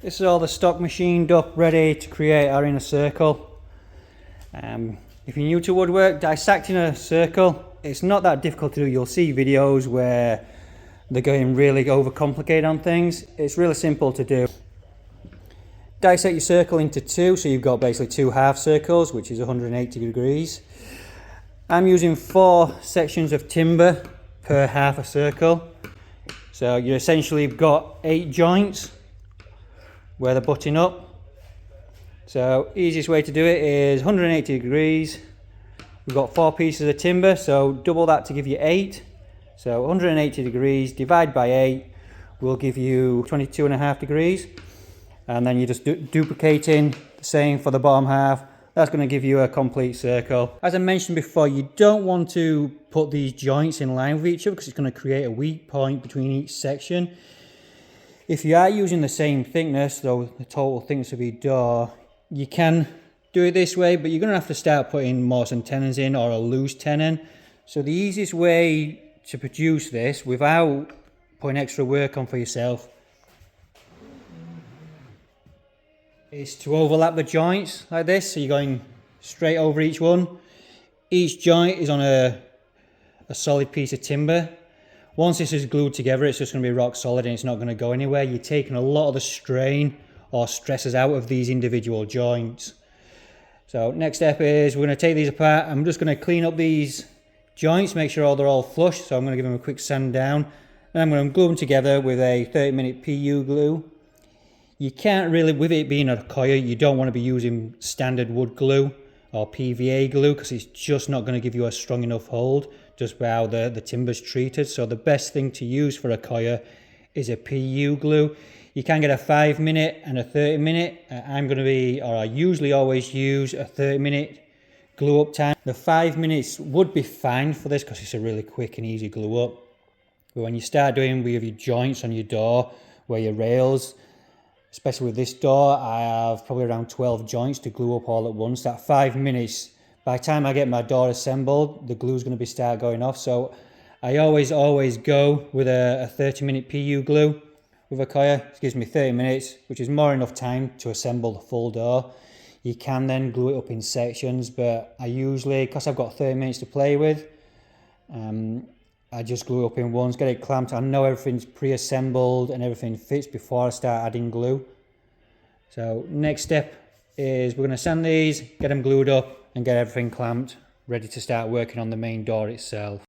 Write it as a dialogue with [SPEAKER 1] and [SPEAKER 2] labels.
[SPEAKER 1] This is all the stock machined up, ready to create our inner circle. If you're new to woodwork, dissecting a circle, it's not that difficult to do. You'll see videos where they're going really overcomplicated on things. It's really simple to do. Dissect your circle into two, so you've got basically two half circles, which is 180 degrees. I'm using 4 sections of timber per half a circle. So you essentially got 8 joints where they're butting up. So easiest way to do it is 180 degrees. We've got 4 pieces of timber, so double that to give you 8. So 180 degrees divide by 8 will give you 22.5 degrees. And then you're just duplicating the same for the bottom half. That's going to give you a complete circle. As I mentioned before, you don't want to put these joints in line with each other because it's going to create a weak point between each section. If you are using the same thickness, though the total thickness of your door, you can do it this way, but you're going to have to start putting mortise and tenons in, or a loose tenon. So the easiest way to produce this without putting extra work on for yourself is to overlap the joints like this. So you're going straight over each one. Each joint is on a solid piece of timber. Once this is glued together, it's just going to be rock solid and it's not going to go anywhere. You're taking a lot of the strain or stresses out of these individual joints. So next step is we're going to take these apart. I'm just going to clean up these joints, make sure they're all flush. So I'm going to give them a quick sand down. And I'm going to glue them together with a 30-minute PU glue. You can't really, with it being a coir, you don't want to be using standard wood glue or PVA glue because it's just not going to give you a strong enough hold just by how the timber's treated. So the best thing to use for a coir is a PU glue. You can get a 5-minute and a 30-minute. I usually always use a 30-minute glue up time. The 5 minutes would be fine for this because it's a really quick and easy glue up. But when you start doing with your joints on your door, where your rails, especially with this door, I have probably around 12 joints to glue up all at once. That 5 minutes, by the time I get my door assembled, the glue is going to start going off. So I always go with a 30-minute PU glue with a coir. It gives me 30 minutes, which is more enough time to assemble the full door. You can then glue it up in sections, but I usually, because I've got 30 minutes to play with, I just glue it up in ones, get it clamped. I know everything's pre-assembled and everything fits before I start adding glue. So next step is we're going to sand these, get them glued up and get everything clamped, ready to start working on the main door itself.